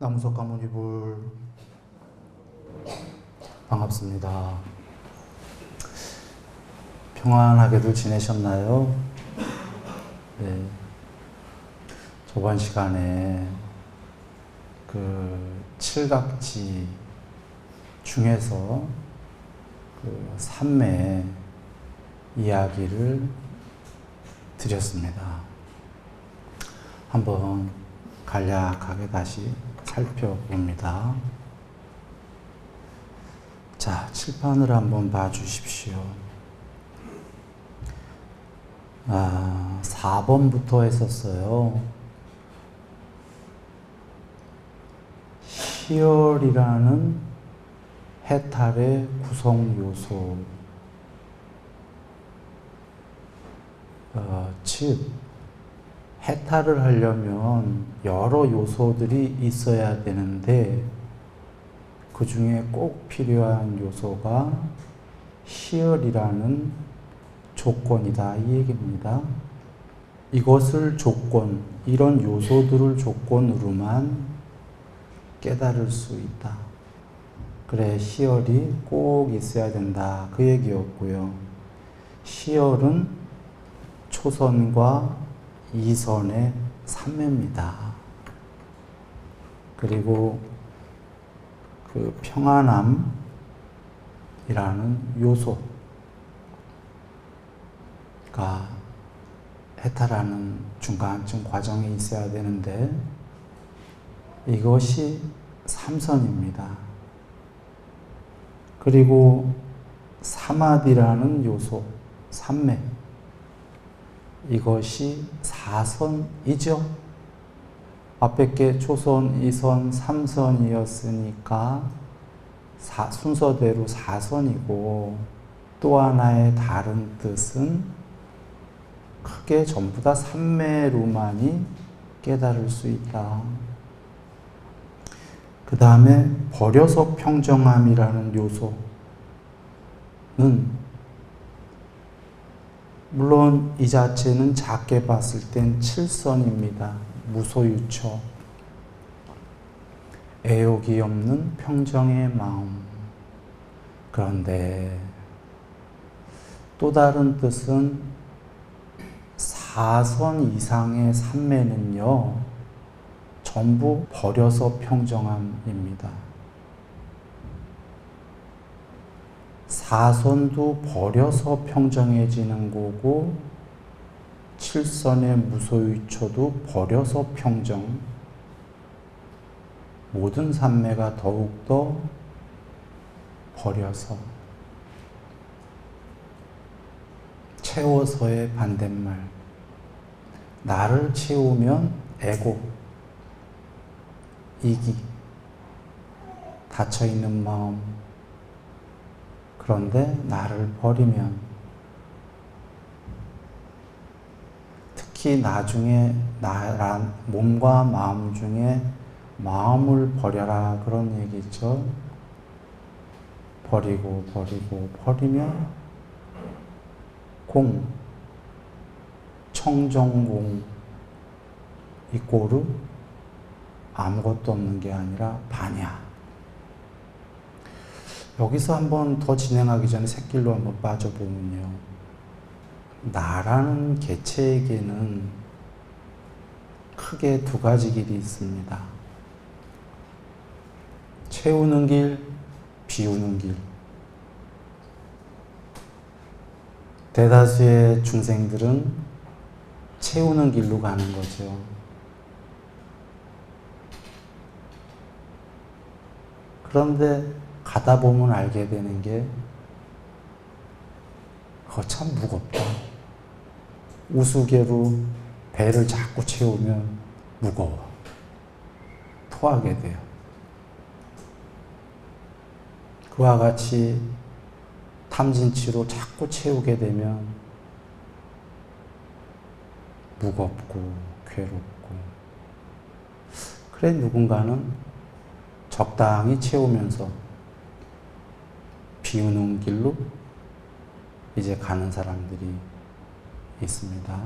나무석 가문이불 반갑습니다. 평안하게들 지내셨나요? 네. 저번 시간에 그 칠각지 중에서 그 삼매 이야기를 드렸습니다. 한번 간략하게 다시 살펴봅니다. 자, 칠판을 한번 봐주십시오. 4번부터 했었어요. 희열이라는 해탈의 구성 요소, 즉 해탈을 하려면 여러 요소들이 있어야 되는데 그 중에 꼭 필요한 요소가 희열이라는 조건이다, 이 얘기입니다. 이것을 조건, 이런 요소들을 조건으로만 깨달을 수 있다. 그래, 희열이 꼭 있어야 된다, 그 얘기였고요. 희열은 초선과 이선의 삼매입니다. 그리고 그 평안함이라는 요소가 해탈하는 중간쯤 과정에 있어야 되는데 이것이 삼선입니다. 그리고 사마디라는 요소, 삼매, 이것이 사선이죠. 앞에 게 초선, 이선, 삼선이었으니까 순서대로 사선이고, 또 하나의 다른 뜻은 크게 전부 다 삼매로만이 깨달을 수 있다. 그 다음에 버려서 평정함이라는 요소는 물론 이 자체는 작게 봤을 땐 칠선입니다. 무소유처, 애욕이 없는 평정의 마음. 그런데 또 다른 뜻은 사선 이상의 삼매는요, 전부 버려서 평정함입니다. 사선도 버려서 평정해지는 거고, 칠선의 무소유처도 버려서 평정. 모든 삼매가 더욱더 버려서, 채워서의 반대말. 나를 채우면 에고, 이기, 닫혀있는 마음. 그런데 나를 버리면, 특히 나중에 몸과 마음 중에 마음을 버려라, 그런 얘기죠. 버리면 공, 청정공, 이꼬르 아무것도 없는 게 아니라 반야. 여기서 한번 더 진행하기 전에 샛길로 한번 빠져보면요, 나라는 개체에게는 크게 두 가지 길이 있습니다. 채우는 길, 비우는 길. 대다수의 중생들은 채우는 길로 가는 거죠. 그런데 가다 보면 알게 되는 게, 참 무겁다. 우스개로 배를 자꾸 채우면 무거워. 토하게 돼요. 그와 같이 탐진치로 자꾸 채우게 되면 무겁고 괴롭고. 그래, 누군가는 적당히 채우면서 비우는 길로 이제 가는 사람들이 있습니다.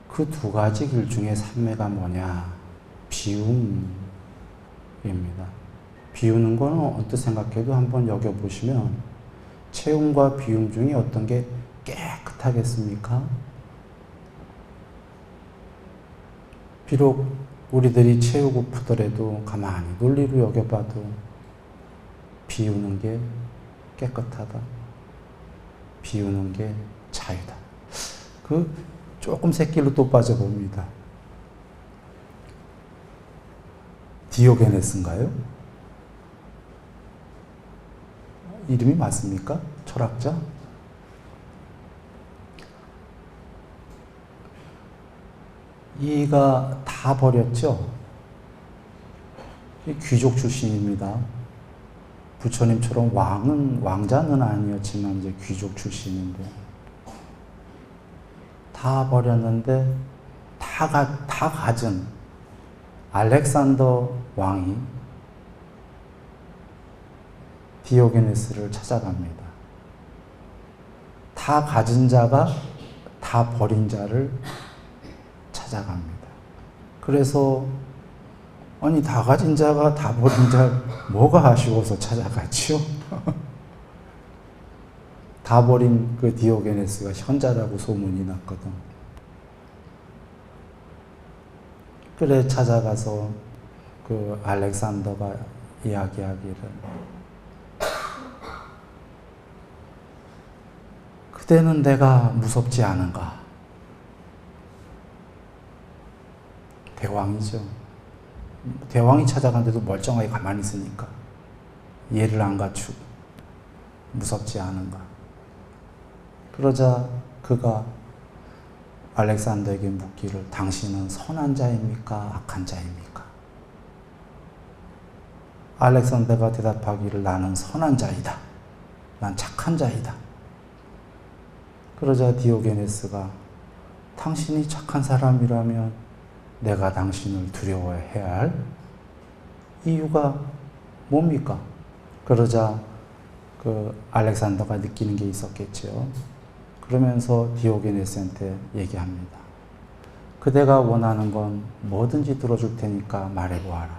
그 두 가지 길 중에 삼매가 뭐냐? 비움. 비우는 거는 언뜻 생각해도 한번 여겨보시면 채움과 비움 중에 어떤 게 깨끗하겠습니까? 비록 우리들이 채우고프더라도 가만히 논리로 여겨봐도 비우는 게 깨끗하다. 비우는 게 자유다. 조금 새길로 또 빠져봅니다. 디오게네스인가요? 이름이 맞습니까? 철학자? 이가 다 버렸죠? 귀족 출신입니다. 부처님처럼 왕자는 아니었지만 이제 귀족 출신인데 다 버렸는데 다 가진 알렉산더 왕이 디오게네스를 찾아갑니다. 다 가진 자가 다 버린 자를 찾아갑니다. 그래서 아니 다 가진 자가 다 버린 자 뭐가 아쉬워서 찾아가지요? 다 버린 그 디오게네스가 현자라고 소문이 났거든. 그래 찾아가서 그 알렉산더가 이야기하기를 그대는 내가 무섭지 않은가? 대왕이죠. 대왕이 찾아간데도 멀쩡하게 가만히 있으니까 예를 안 갖추고 무섭지 않은가? 그러자 그가 알렉산더에게 묻기를 당신은 선한 자입니까? 악한 자입니까? 알렉산더가 대답하기를 나는 선한 자이다. 난 착한 자이다. 그러자 디오게네스가 당신이 착한 사람이라면 내가 당신을 두려워해야 할 이유가 뭡니까? 그러자 그 알렉산더가 느끼는 게 있었겠죠. 그러면서 디오게네스한테 얘기합니다. 그대가 원하는 건 뭐든지 들어줄 테니까 말해보아라.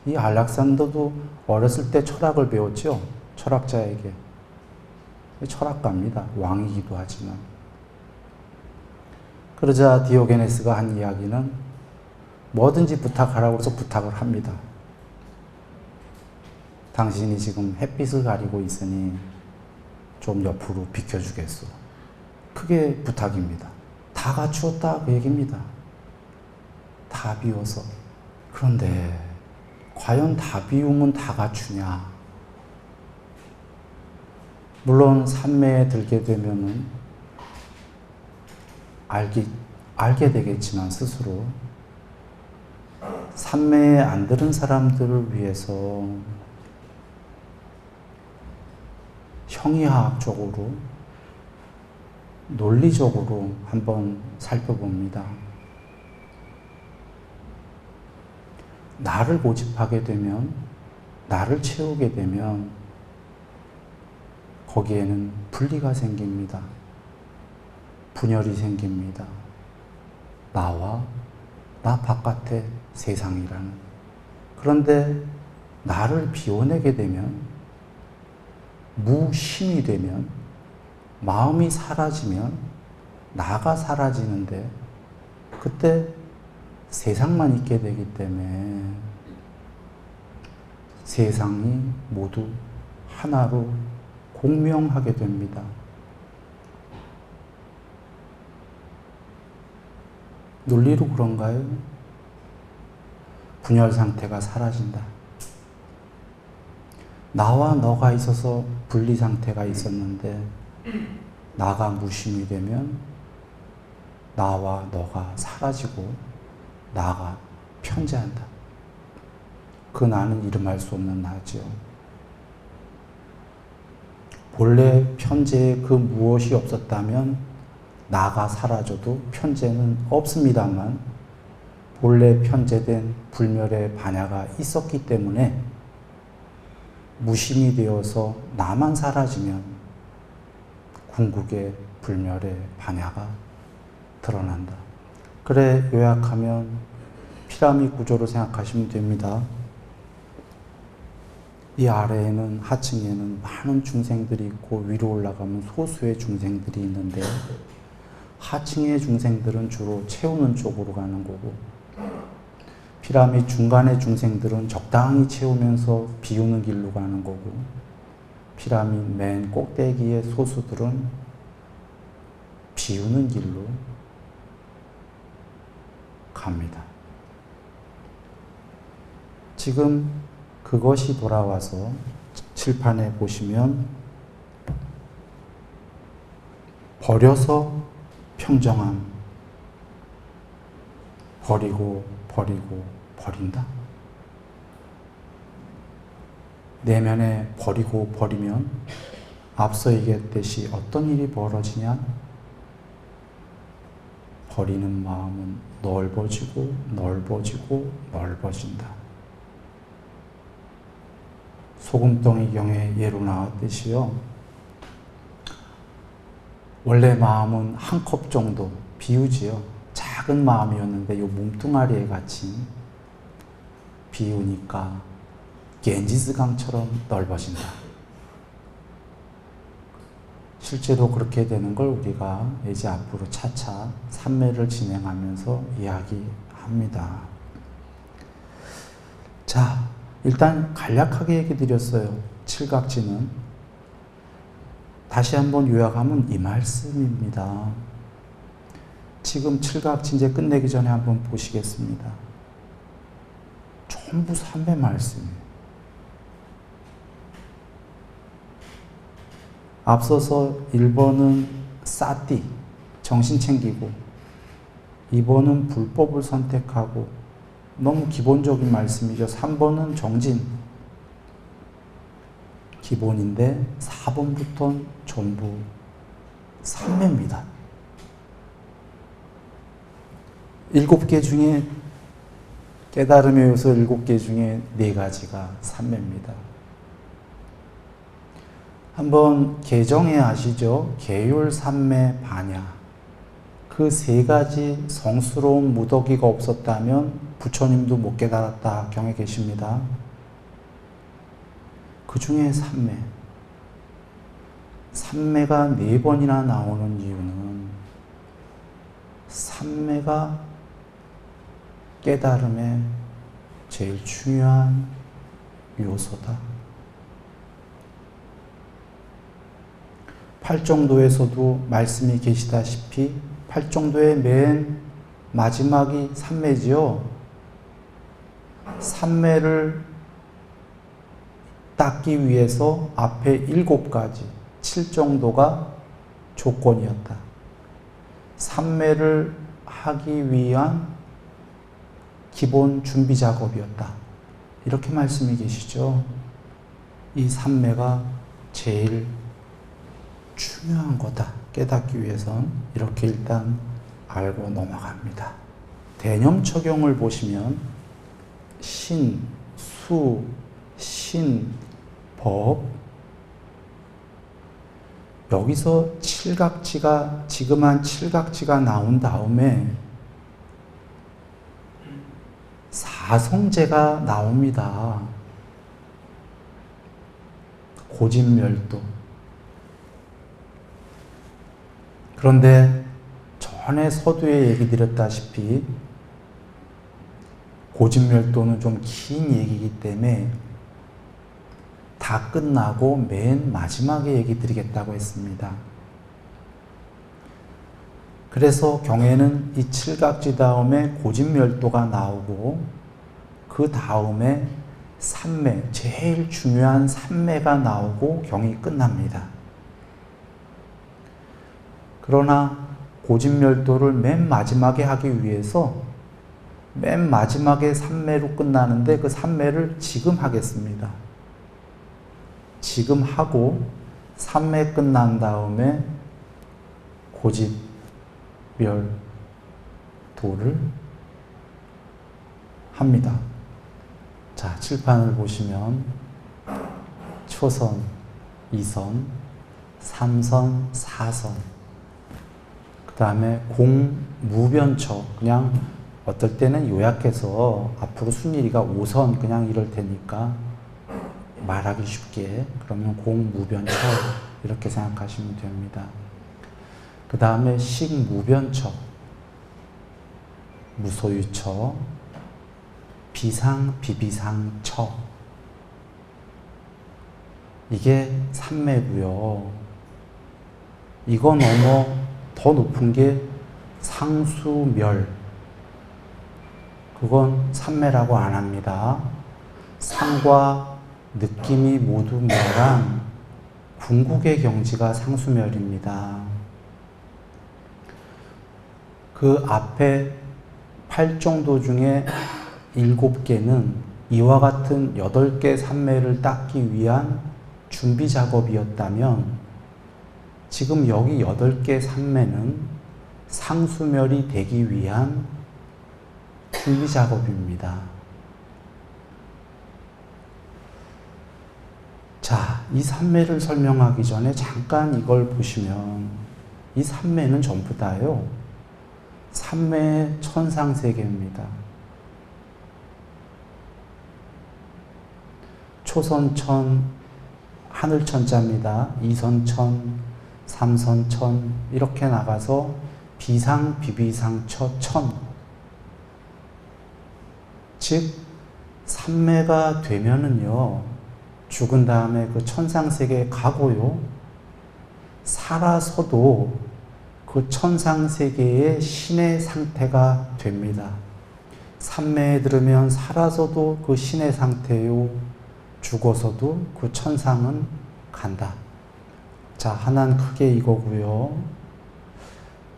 이 알렉산더도 어렸을 때 철학을 배웠죠. 철학자에게. 철학가입니다. 왕이기도 하지만. 그러자 디오게네스가 한 이야기는 뭐든지 부탁하라고 해서 부탁을 합니다. 당신이 지금 햇빛을 가리고 있으니 좀 옆으로 비켜주겠소. 그게 부탁입니다. 다 갖추었다 그 얘기입니다. 다 비워서. 그런데 과연 다 비우면 다 갖추냐? 물론 산매에 들게 되면은 알게 되겠지만 스스로 산매에 안 들은 사람들을 위해서 형이하학적으로 논리적으로 한번 살펴봅니다. 나를 고집하게 되면, 나를 채우게 되면 거기에는 분리가 생깁니다. 분열이 생깁니다. 나와 나 바깥의 세상이라는. 그런데 나를 비워내게 되면, 무심이 되면, 마음이 사라지면 나가 사라지는데 그때 세상만 있게 되기 때문에 세상이 모두 하나로 공명하게 됩니다. 논리로 그런가요? 분열 상태가 사라진다. 나와 너가 있어서 분리 상태가 있었는데 나가 무심이 되면 나와 너가 사라지고 나가 편재한다. 그 나는 이름할 수 없는 나죠. 본래 편재에 그 무엇이 없었다면 나가 사라져도 편재는 없습니다만 본래 편재된 불멸의 반야가 있었기 때문에 무심이 되어서 나만 사라지면 궁극의 불멸의 반야가 드러난다. 그래 요약하면 피라미드 구조로 생각하시면 됩니다. 이 아래에는 하층에는 많은 중생들이 있고 위로 올라가면 소수의 중생들이 있는데 하층의 중생들은 주로 채우는 쪽으로 가는 거고 피라미드 중간의 중생들은 적당히 채우면서 비우는 길로 가는 거고 피라미드 맨 꼭대기의 소수들은 비우는 길로 갑니다. 지금 그것이 돌아와서 칠판에 보시면 버려서 평정함, 버리고 버린다. 내면에 버리고 버리면 앞서 얘기했듯이 어떤 일이 벌어지냐? 버리는 마음은 넓어지고 넓어진다. 소금덩이 경에 예로 나왔듯이요. 원래 마음은 한 컵 정도 비우지요. 작은 마음이었는데 요 몸뚱아리에 갇힌 비우니까 겐지스강처럼 넓어진다. 실제로 그렇게 되는 걸 우리가 이제 앞으로 차차 삼매를 진행하면서 이야기합니다. 자, 일단 간략하게 얘기 드렸어요. 칠각지는. 다시 한번 요약하면 이 말씀입니다. 지금 칠각지 이제 끝내기 전에 한번 보시겠습니다. 전부 삼매 말씀이에요. 앞서서 1번은 싸띠, 정신 챙기고 2번은 불법을 선택하고 너무 기본적인 말씀이죠. 3번은 정진, 기본인데 4번부터는 전부 삼매입니다. 7개 중에 깨달음의 요소 7개 중에 4가지가 삼매입니다. 한번 개정해 아시죠? 계율, 삼매, 반야. 그 3가지 성스러운 무더기가 없었다면 부처님도 못 깨달았다 경에 계십니다. 그 중에 삼매. 삼매가 4번이나 나오는 이유는 삼매가 깨달음의 제일 중요한 요소다. 팔정도에서도 말씀이 계시다시피 팔정도의 맨 마지막이 삼매지요. 삼매를 닦기 위해서 앞에 7가지, 7정도가 조건이었다. 삼매를 하기 위한 기본 준비 작업이었다. 이렇게 말씀이 계시죠. 이 삼매가 제일 중요한 거다. 깨닫기 위해선 이렇게 일단 알고 넘어갑니다. 대념 적용을 보시면 신, 수, 신, 법 여기서 칠각지가 지금 한 칠각지가 나온 다음에 사성제가 나옵니다. 고진멸도. 그런데 전에 서두에 얘기 드렸다시피 고진멸도는 좀 긴 얘기이기 때문에 다 끝나고 맨 마지막에 얘기 드리겠다고 했습니다. 그래서 경에는 이 칠각지 다음에 고진멸도가 나오고 그 다음에 삼매, 제일 중요한 삼매가 나오고 경이 끝납니다. 그러나 고진멸도를 맨 마지막에 하기 위해서 맨 마지막에 삼매로 끝나는데 그 삼매를 지금 하겠습니다. 지금 하고 삼매 끝난 다음에 고진멸도를 합니다. 자, 칠판을 보시면 초선, 2선, 3선, 4선 그 다음에 공무변처, 그냥 어떨 때는 요약해서 앞으로 순일이가 5선 그냥 이럴 테니까 말하기 쉽게 그러면 공무변처 이렇게 생각하시면 됩니다. 그 다음에 식무변처, 무소유처, 비상, 비비상처 이게 삼매고요. 이거 넘어 더 높은 게 상수멸, 그건 삼매라고 안 합니다. 상과 느낌이 모두 멸한 궁극의 경지가 상수멸입니다. 그 앞에 8정도 중에 7개는 이와 같은 8개 삼매를 닦기 위한 준비 작업이었다면 지금 여기 8개 삼매는 상수멸이 되기 위한 준비 작업입니다. 자, 이 삼매를 설명하기 전에 잠깐 이걸 보시면 이 삼매는 전부 다요. 삼매의 천상세계입니다. 초선천, 하늘천자입니다. 이선천, 삼선천 이렇게 나가서 비상, 비비상처, 천. 즉 삼매가 되면은요. 죽은 다음에 그 천상세계에 가고요. 살아서도 그 천상세계의 신의 상태가 됩니다. 삼매에 들으면 살아서도 그 신의 상태요. 죽어서도 그 천상은 간다. 자, 하나는 크게 이거고요.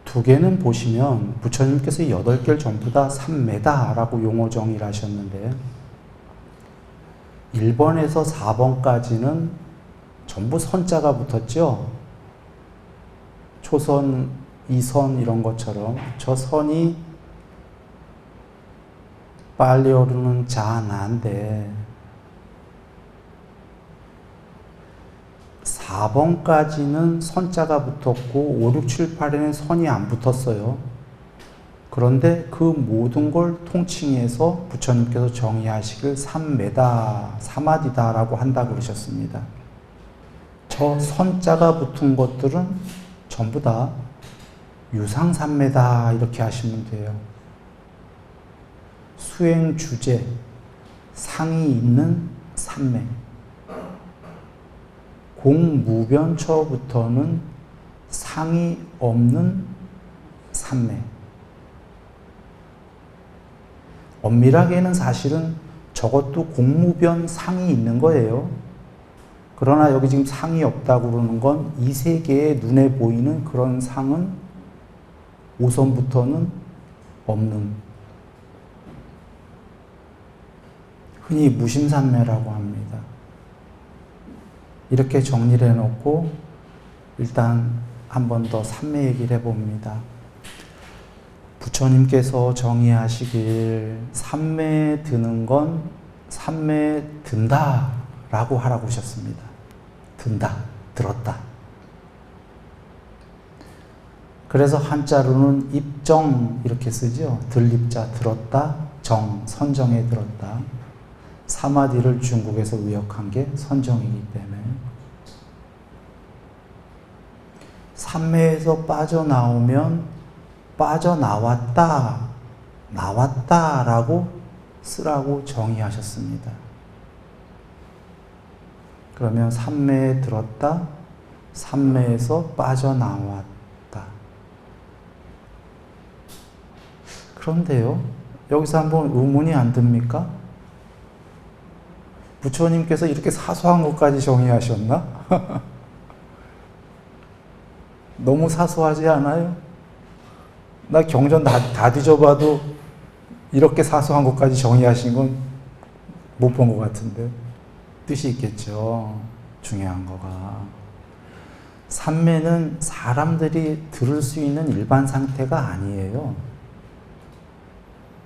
2개는 보시면 부처님께서 8개를 전부 다 삼매다라고 용어 정의를 하셨는데 1번에서 4번까지는 전부 선자가 붙었죠. 초선, 이선 이런 것처럼 저 선이 빨리 오르는 자나인데 4번까지는 선자가 붙었고 5, 6, 7, 8에는 선이 안 붙었어요. 그런데 그 모든 걸 통칭해서 부처님께서 정의하시길 삼매다, 사마디다라고 한다 그러셨습니다. 저 선자가 붙은 것들은 전부 다 유상삼매다 이렇게 하시면 돼요. 수행 주제, 상이 있는 삼매. 공무변처부터는 상이 없는 삼매. 엄밀하게는 사실은 저것도 공무변 상이 있는 거예요. 그러나 여기 지금 상이 없다고 그러는 건 이 세계에 눈에 보이는 그런 상은 5선부터는 없는, 흔히 무심삼매라고 합니다. 이렇게 정리를 해놓고 일단 한 번 더 삼매 얘기를 해봅니다. 부처님께서 정의하시길 삼매에 드는 건 삼매에 든다 라고 하라고 하셨습니다. 든다, 들었다. 그래서 한자로는 입정 이렇게 쓰죠. 들입자 들었다, 정, 선정에 들었다. 사마디를 중국에서 의역한 게 선정이기 때문에 삼매에서 빠져나오면 빠져나왔다, 나왔다라고 쓰라고 정의하셨습니다. 그러면 삼매에 들었다, 삼매에서 빠져나왔다. 그런데요, 여기서 한번 의문이 안 듭니까? 부처님께서 이렇게 사소한 것까지 정의하셨나? 너무 사소하지 않아요? 나 경전 다 뒤져봐도 이렇게 사소한 것까지 정의하신 건 못 본 것 같은데. 뜻이 있겠죠. 중요한 거가. 삼매는 사람들이 들을 수 있는 일반 상태가 아니에요.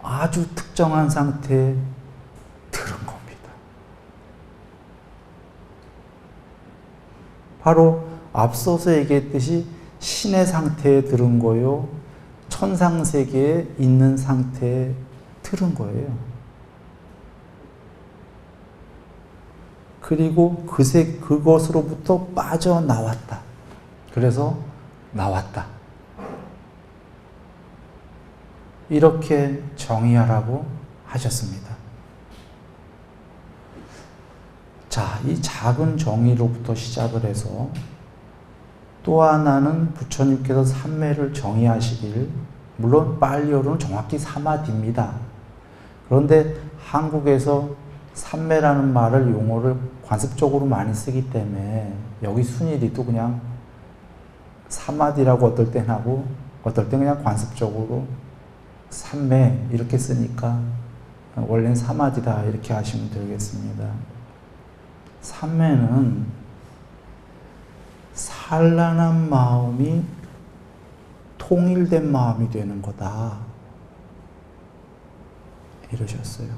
아주 특정한 상태에 들은 겁니다. 바로 앞서서 얘기했듯이 신의 상태에 들은 거요, 천상세계에 있는 상태에 들은 거예요. 그리고 그것으로부터 빠져나왔다. 그래서 나왔다. 이렇게 정의하라고 하셨습니다. 자, 이 작은 정의로부터 시작을 해서 또 하나는 부처님께서 삼매를 정의하시길, 물론 빨리어로는 정확히 사마디입니다. 그런데 한국에서 삼매라는 말을 용어를 관습적으로 많이 쓰기 때문에 여기 순일이도 그냥 사마디라고 어떨 땐 하고 어떨 땐 그냥 관습적으로 삼매 이렇게 쓰니까 원래는 사마디다 이렇게 하시면 되겠습니다. 삼매는 산란한 마음이 통일된 마음이 되는 거다 이러셨어요.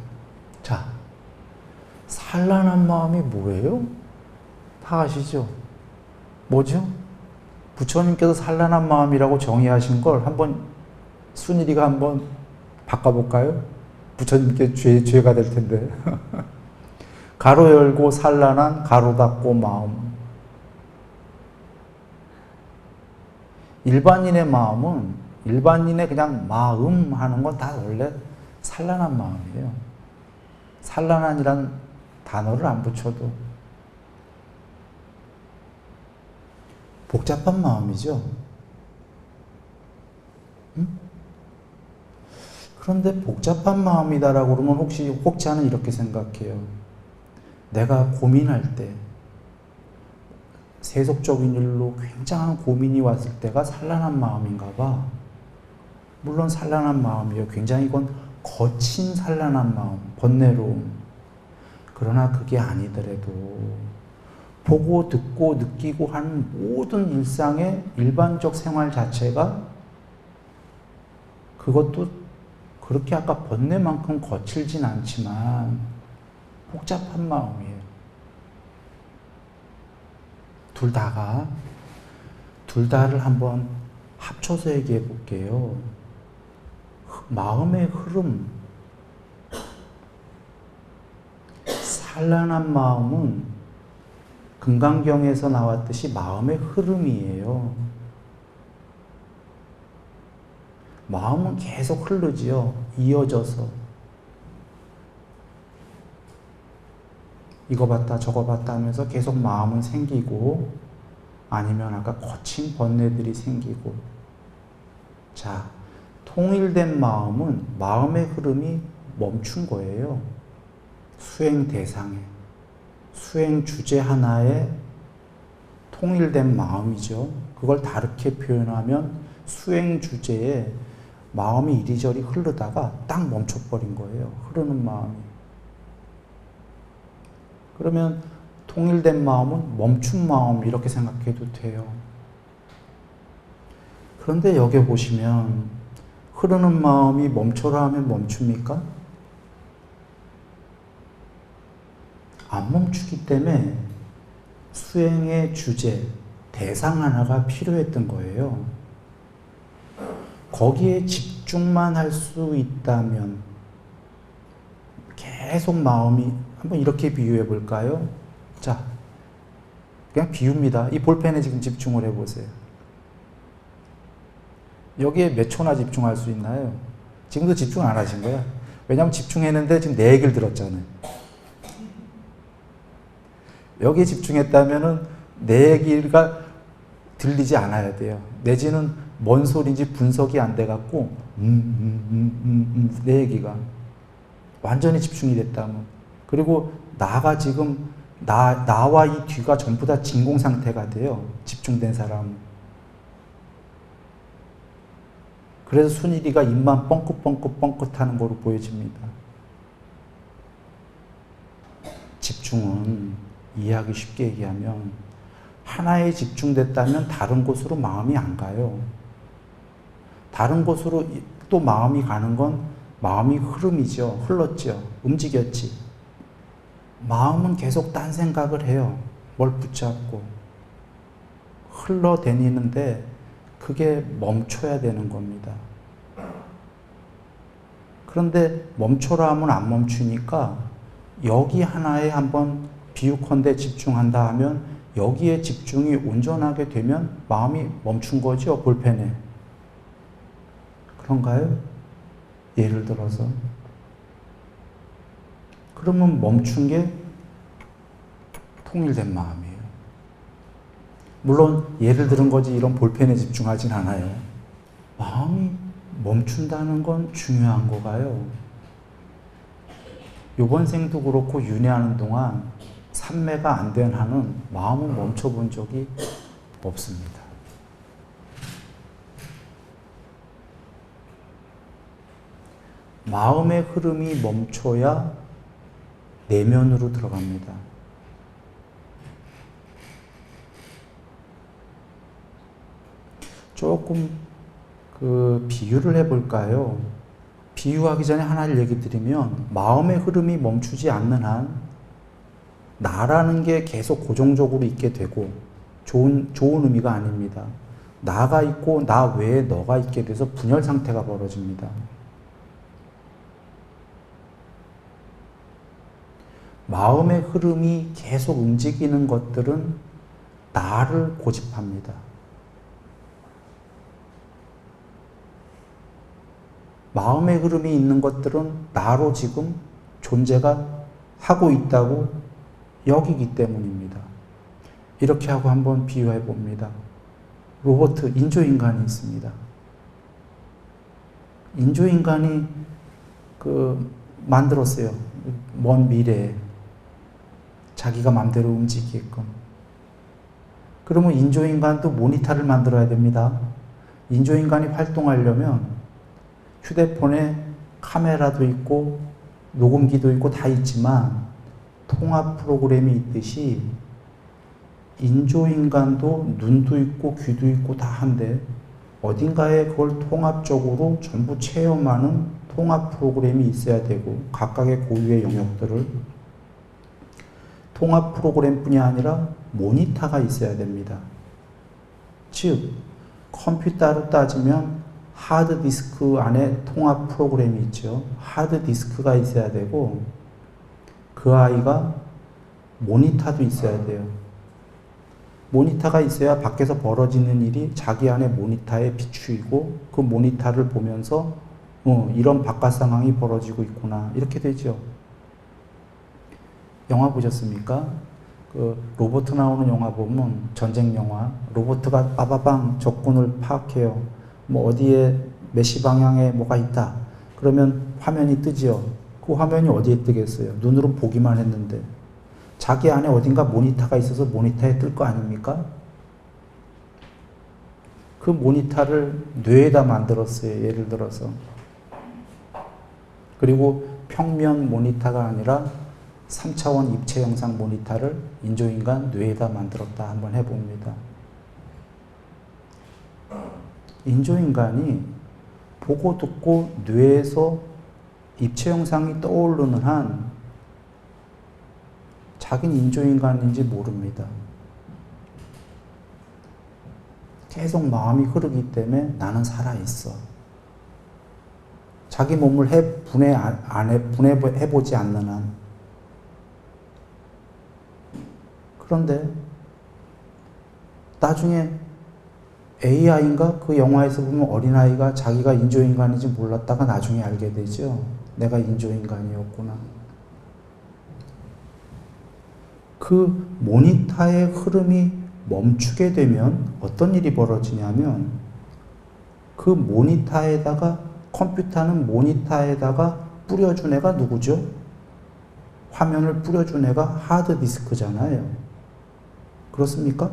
자, 산란한 마음이 뭐예요? 다 아시죠? 뭐죠? 부처님께서 산란한 마음이라고 정의하신 걸 한번 순일이가 한번 바꿔볼까요? 부처님께 죄가 될 텐데. 가로 열고 산란한, 가로 닫고 마음. 일반인의 마음은, 일반인의 그냥 마음 하는 건 다 원래 산란한 마음이에요. 산란한이란 단어를 안 붙여도 복잡한 마음이죠. 그런데 복잡한 마음이다라고 그러면 혹자는 이렇게 생각해요. 내가 고민할 때, 세속적인 일로 굉장한 고민이 왔을 때가 산란한 마음인가 봐. 물론 산란한 마음이에요. 굉장히 이건 거친 산란한 마음, 번뇌로움. 그러나 그게 아니더라도 보고 듣고 느끼고 하는 모든 일상의 일반적 생활 자체가 그것도 그렇게 아까 번뇌만큼 거칠진 않지만 복잡한 마음이에요. 둘 다를 한번 합쳐서 얘기해 볼게요. 마음의 흐름, 산란한 마음은 금강경에서 나왔듯이 마음의 흐름이에요. 마음은 계속 흐르지요. 이어져서. 이거 봤다 저거 봤다 하면서 계속 마음은 생기고 아니면 아까 거친 번뇌들이 생기고. 자, 통일된 마음은 마음의 흐름이 멈춘 거예요. 수행 대상에. 수행 주제 하나에 통일된 마음이죠. 그걸 다르게 표현하면 수행 주제에 마음이 이리저리 흐르다가 딱 멈춰버린 거예요. 흐르는 마음이. 그러면 통일된 마음은 멈춘 마음 이렇게 생각해도 돼요. 그런데 여기 보시면 흐르는 마음이 멈춰라 하면 멈춥니까? 안 멈추기 때문에 수행의 주제, 대상 하나가 필요했던 거예요. 거기에 집중만 할 수 있다면 계속 마음이 한번 이렇게 비유해 볼까요? 자, 그냥 비유입니다. 이 볼펜에 지금 집중을 해보세요. 여기에 몇 초나 집중할 수 있나요? 지금도 집중 안 하신 거야. 왜냐하면 집중했는데 지금 내 얘기를 들었잖아요. 여기에 집중했다면은 내 얘기가 들리지 않아야 돼요. 내지는 뭔 소리인지 분석이 안 돼갖고 내 얘기가 완전히 집중이 됐다면, 그리고 나가 지금 나와 이 뒤가 전부 다 진공 상태가 돼요. 집중된 사람은. 그래서 순일이가 입만 뻥긋뻥긋뻥긋하는 거로 보여집니다. 집중은 이해하기 쉽게 얘기하면 하나에 집중됐다면 다른 곳으로 마음이 안 가요. 다른 곳으로 또 마음이 가는 건 마음이 흐름이죠. 흘렀죠. 움직였지. 마음은 계속 딴 생각을 해요. 뭘 붙잡고. 흘러다니는데 그게 멈춰야 되는 겁니다. 그런데 멈춰라 하면 안 멈추니까 여기 하나에 한번 비유컨대 집중한다 하면 여기에 집중이 온전하게 되면 마음이 멈춘 거죠, 볼펜에. 그런가요? 예를 들어서. 그러면 멈춘 게 통일된 마음이에요. 물론 예를 들은 거지 이런 볼펜에 집중하진 않아요. 마음이 멈춘다는 건 중요한 거가요. 요번 생도 그렇고 윤회하는 동안 삼매가 안 된 한은 마음을 멈춰본 적이 없습니다. 마음의 흐름이 멈춰야 내면으로 들어갑니다. 조금 비유를 해볼까요? 비유하기 전에 하나를 얘기 드리면 마음의 흐름이 멈추지 않는 한 나라는 게 계속 고정적으로 있게 되고 좋은 의미가 아닙니다. 나가 있고 나 외에 너가 있게 돼서 분열 상태가 벌어집니다. 마음의 흐름이 계속 움직이는 것들은 나를 고집합니다. 마음의 흐름이 있는 것들은 나로 지금 존재가 하고 있다고 여기기 때문입니다. 이렇게 하고 한번 비유해 봅니다. 로버트, 인조인간이 있습니다. 인조인간이 만들었어요. 먼 미래에. 자기가 마음대로 움직이게끔. 그러면 인조인간도 모니터를 만들어야 됩니다. 인조인간이 활동하려면 휴대폰에 카메라도 있고 녹음기도 있고 다 있지만 통합 프로그램이 있듯이 인조인간도 눈도 있고 귀도 있고 다 한데 어딘가에 그걸 통합적으로 전부 체험하는 통합 프로그램이 있어야 되고 각각의 고유의 영역들을 통합 프로그램뿐이 아니라 모니터가 있어야 됩니다. 즉 컴퓨터로 따지면 하드디스크 안에 통합 프로그램이 있죠. 하드디스크가 있어야 되고 그 아이가 모니터도 있어야 돼요. 모니터가 있어야 밖에서 벌어지는 일이 자기 안에 모니터에 비추이고 그 모니터를 보면서 이런 바깥 상황이 벌어지고 있구나 이렇게 되죠. 영화 보셨습니까? 로봇 나오는 영화 보면 전쟁 영화 로봇가 빠바방 적군을 파악해요. 어디에 몇 시 방향에 뭐가 있다. 그러면 화면이 뜨지요. 그 화면이 어디에 뜨겠어요? 눈으로 보기만 했는데 자기 안에 어딘가 모니터가 있어서 모니터에 뜰 거 아닙니까? 그 모니터를 뇌에다 만들었어요. 예를 들어서. 그리고 평면 모니터가 아니라 3차원 입체 영상 모니터를 인조인간 뇌에다 만들었다. 한번 해봅니다. 인조인간이 보고 듣고 뇌에서 입체 영상이 떠오르는 한 자기는 인조인간인지 모릅니다. 계속 마음이 흐르기 때문에 나는 살아있어. 자기 몸을 분해해보지 않는 한. 그런데 나중에 AI인가? 그 영화에서 보면 어린아이가 자기가 인조인간인지 몰랐다가 나중에 알게 되죠. 내가 인조인간이었구나. 그 모니터의 흐름이 멈추게 되면 어떤 일이 벌어지냐면 그 모니터에다가 컴퓨터는 모니터에다가 뿌려준 애가 누구죠? 화면을 뿌려준 애가 하드디스크잖아요. 그렇습니까?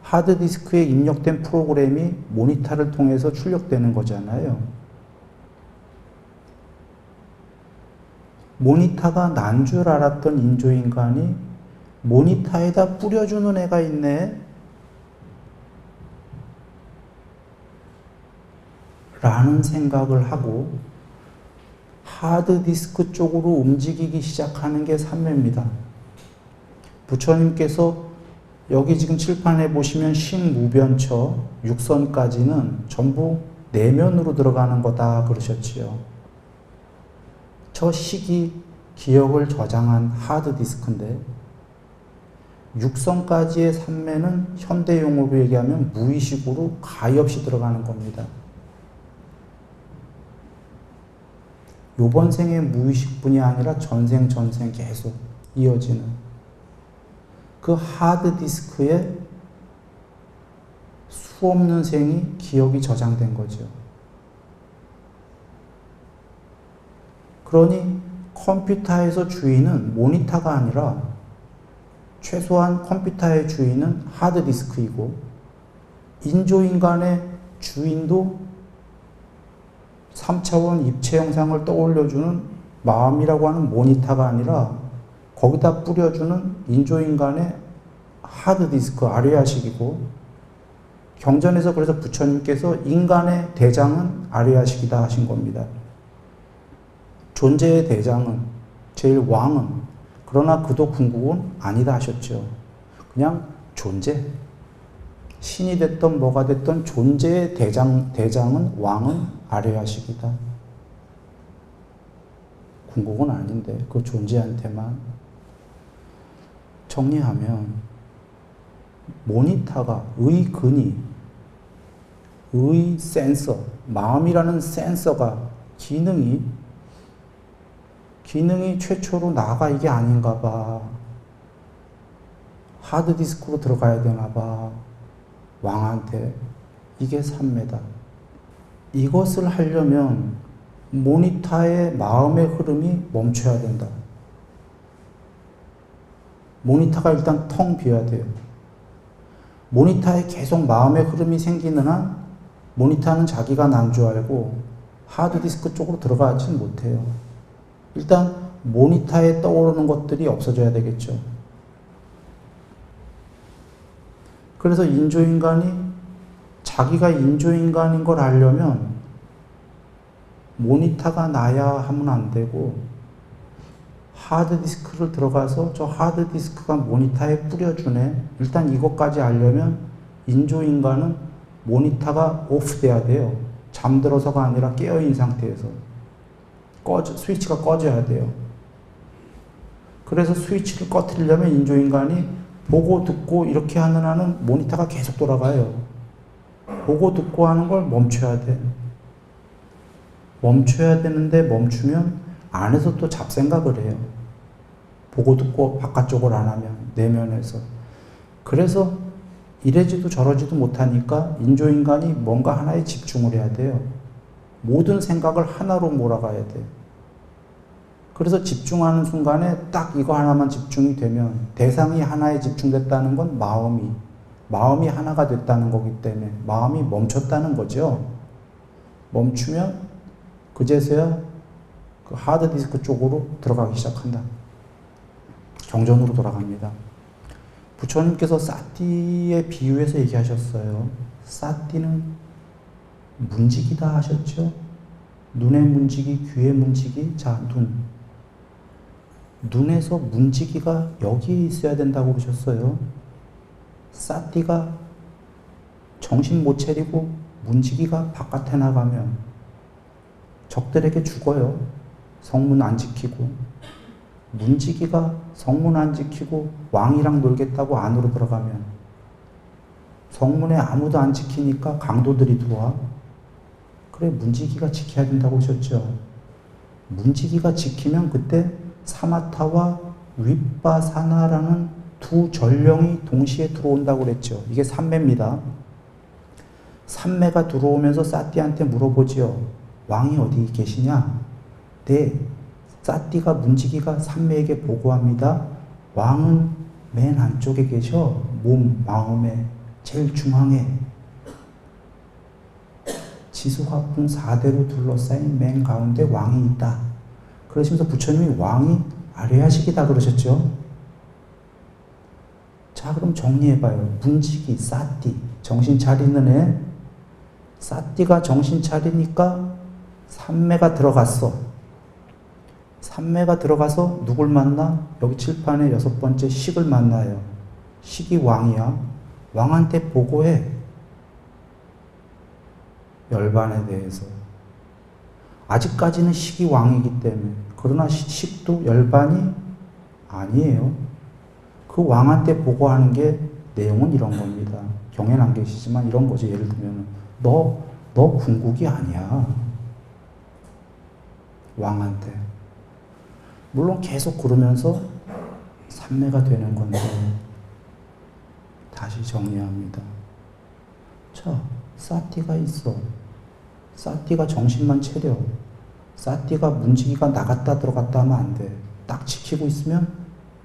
하드디스크에 입력된 프로그램이 모니터를 통해서 출력되는 거잖아요. 모니터가 난 줄 알았던 인조인간이 모니터에다 뿌려주는 애가 있네 라는 생각을 하고 하드디스크 쪽으로 움직이기 시작하는 게 삼매입니다. 부처님께서 여기 지금 칠판에 보시면 식무변처 6선까지는 전부 내면으로 들어가는 거다 그러셨지요. 저 식이 기억을 저장한 하드디스크인데 육성까지의 산매는 현대용어로 얘기하면 무의식으로 가히 없이 들어가는 겁니다. 요번 생의 무의식뿐이 아니라 전생 계속 이어지는 그 하드디스크에 수없는 생이 기억이 저장된 거죠. 그러니 컴퓨터에서 주인은 모니터가 아니라 최소한 컴퓨터의 주인은 하드디스크이고 인조인간의 주인도 3차원 입체 영상을 떠올려주는 마음이라고 하는 모니터가 아니라 거기다 뿌려주는 인조인간의 하드디스크 아레아식이고 경전에서 그래서 부처님께서 인간의 대장은 아레아식이다 하신 겁니다. 존재의 대장은 제일 왕은 그러나 그도 궁극은 아니다 하셨죠. 그냥 존재. 신이 됐던 뭐가 됐던 존재의 대장은 왕은 아레아식이다. 궁극은 아닌데 그 존재한테만. 정리하면 모니터가 근이 센서, 마음이라는 센서가 기능이 최초로 나가 이게 아닌가 봐. 하드디스크로 들어가야 되나 봐. 왕한테. 이게 삼매다. 이것을 하려면 모니터의 마음의 흐름이 멈춰야 된다. 모니터가 일단 텅 비어야 돼요. 모니터에 계속 마음의 흐름이 생기는 한 모니터는 자기가 난 줄 알고 하드디스크 쪽으로 들어가지는 못해요. 일단 모니터에 떠오르는 것들이 없어져야 되겠죠. 그래서 인조인간이 자기가 인조인간인 걸 알려면 모니터가 나야 하면 안 되고 하드디스크를 들어가서 저 하드디스크가 모니터에 뿌려주네. 일단 이것까지 알려면 인조인간은 모니터가 오프돼야 돼요. 잠들어서가 아니라 깨어있는 상태에서. 스위치가 꺼져야 돼요. 그래서 스위치를 꺼뜨리려면 인조인간이 보고 듣고 이렇게 하는 한은 모니터가 계속 돌아가요. 보고 듣고 하는 걸 멈춰야 돼. 멈춰야 되는데 멈추면 안에서 또 잡생각을 해요. 보고 듣고 바깥쪽을 안 하면 내면에서. 그래서 이래지도 저러지도 못하니까 인조인간이 뭔가 하나에 집중을 해야 돼요. 모든 생각을 하나로 몰아가야 돼요. 그래서 집중하는 순간에 딱 이거 하나만 집중이 되면 대상이 하나에 집중됐다는 건 마음이 하나가 됐다는 거기 때문에 마음이 멈췄다는 거죠. 멈추면 그제서야 그 하드디스크 쪽으로 들어가기 시작한다. 경전으로 돌아갑니다. 부처님께서 사띠의 비유에서 얘기하셨어요. 사띠는 문지기다 하셨죠. 눈의 문지기, 귀의 문지기. 자, 눈에서 문지기가 여기에 있어야 된다고 그러셨어요. 사띠가 정신 못 차리고 문지기가 바깥에 나가면 적들에게 죽어요. 성문 안 지키고. 문지기가 성문 안 지키고 왕이랑 놀겠다고 안으로 들어가면 성문에 아무도 안 지키니까 강도들이 들어와. 그래, 문지기가 지켜야 된다고 하셨죠. 문지기가 지키면 그때 사마타와 윗바사나라는 두 전령이 동시에 들어온다고 그랬죠. 이게 삼매입니다. 삼매가 들어오면서 사띠한테 물어보지요. 왕이 어디 계시냐? 네, 사띠가 문지기가 삼매에게 보고합니다. 왕은 맨 안쪽에 계셔. 마음에 제일 중앙에 지수화풍 4대로 둘러싸인 맨 가운데 왕이 있다. 그러시면서 부처님이 왕이 아레아식이다 그러셨죠. 자, 그럼 정리해봐요. 문지기, 사띠, 정신 차리는 애. 사띠가 정신 차리니까 삼매가 들어갔어. 삼매가 들어가서 누굴 만나? 여기 칠판에 6번째 식을 만나요. 식이 왕이야. 왕한테 보고해. 열반에 대해서. 아직까지는 식이 왕이기 때문에. 그러나 식도 열반이 아니에요. 그 왕한테 보고하는 게 내용은 이런 겁니다. 경에는 안 계시지만 이런 거죠. 예를 들면 너 궁극이 아니야. 왕한테. 물론 계속 그러면서 삼매가 되는 건데 다시 정리합니다. 자, 사띠가 있어. 사띠가 정신만 차려. 사띠가 문지기가 나갔다 들어갔다 하면 안 돼. 딱 지키고 있으면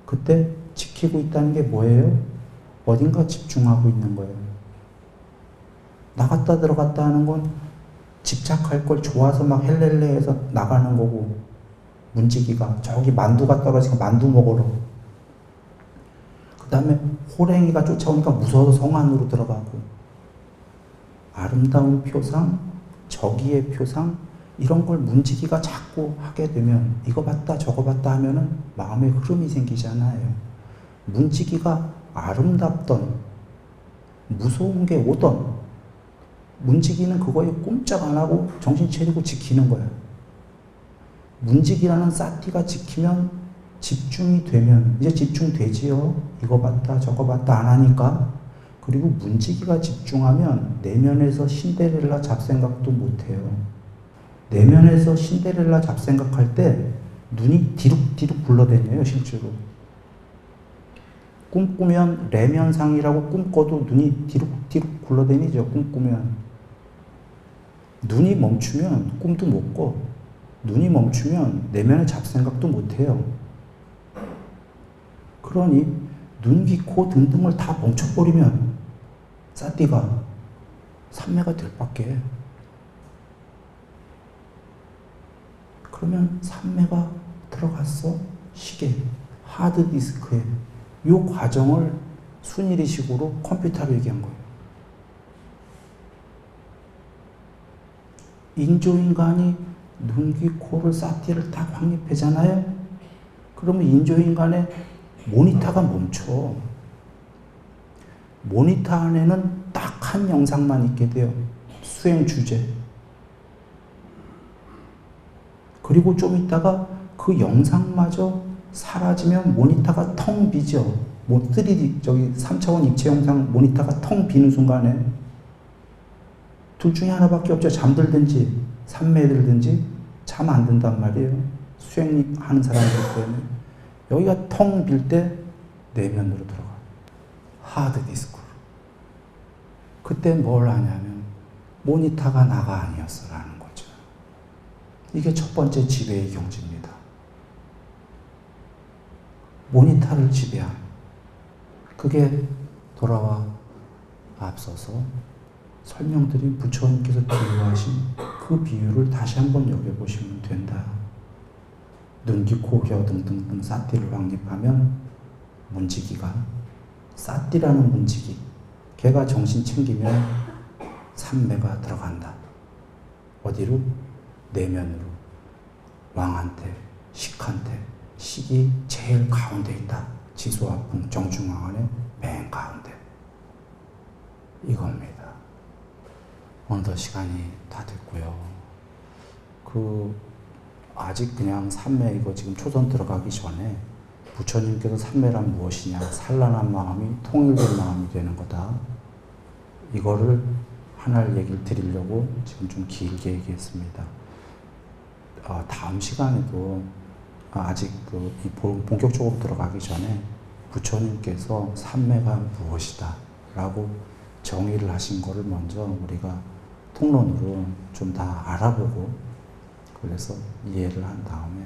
그때 지키고 있다는 게 뭐예요? 어딘가 집중하고 있는 거예요. 나갔다 들어갔다 하는 건 집착할 걸 좋아서 막 헬렐레 해서 나가는 거고, 문지기가 저기 만두가 떨어지니까 만두 먹으러, 그 다음에 호랭이가 쫓아오니까 무서워서 성 안으로 들어가고, 아름다운 표상, 저기의 표상, 이런 걸 문지기가 자꾸 하게 되면 이거 봤다 저거 봤다 하면은 마음의 흐름이 생기잖아요. 문지기가 아름답던 무서운 게 오던 문지기는 그거에 꼼짝 안 하고 정신 차리고 지키는 거야. 문지기라는 사티가 지키면 집중이 되면 이제 집중되지요. 이거 봤다 저거 봤다 안 하니까. 그리고 문지기가 집중하면 내면에서 신데렐라 잡생각도 못해요. 내면에서 신데렐라 잡생각할 때 눈이 디룩디룩 굴러다녀요. 실제로 꿈꾸면 레면상이라고 꿈꿔도 눈이 디룩디룩 굴러다니죠. 꿈꾸면 눈이 멈추면 꿈도 못 꿔. 눈이 멈추면 내면의 잡생각도 못해요. 그러니 눈, 귀, 코 등등을 다 멈춰버리면 사띠가 삼매가 될 밖에. 그러면 삼매가 들어갔어. 시계, 하드디스크에. 이 과정을 순일이식으로 컴퓨터로 얘기한 거예요. 인조인간이 눈, 귀, 코를 사띠를 다 확립하잖아요. 그러면 인조인간의 모니터가 멈춰. 모니터 안에는 딱 한 영상만 있게 돼요. 수행 주제. 그리고 좀 있다가 그 영상마저 사라지면 모니터가 텅 비죠. 3D, 3차원 입체 영상 모니터가 텅 비는 순간에 둘 중에 하나밖에 없죠. 잠들든지 삼매들든지 잠 안 든단 말이에요. 수행하는 사람들 때문에. 여기가 텅 빌 때 내면으로 들어가. 하드디스크로. 그때 뭘 하냐면 모니터가 나가 아니었어라는 거죠. 이게 첫 번째 지배의 경지입니다. 모니터를 지배한. 그게 돌아와 앞서서 설명드린 부처님께서 비유하신 그 비유를 다시 한번 여겨보시면 된다. 눈, 귀, 코, 혀 등등등 사띠를 확립하면 문지기가, 사띠라는 문지기, 걔가 정신 챙기면 삼매가 들어간다. 어디로? 내면으로. 왕한테, 식한테. 식이 제일 가운데 있다. 지소화풍 정중앙안의 맨 가운데. 이겁니다. 어느덧 시간이 다 됐고요. 아직 그냥 삼매, 이거 지금 초선 들어가기 전에 부처님께서 삼매란 무엇이냐, 산란한 마음이 통일된 마음이 되는 거다. 이거를 하나를 얘기를 드리려고 지금 좀 길게 얘기했습니다. 다음 시간에도 아직 본격적으로 들어가기 전에 부처님께서 삼매가 무엇이다 라고 정의를 하신 거를 먼저 우리가 통론으로 좀 다 알아보고, 그래서 이해를 한 다음에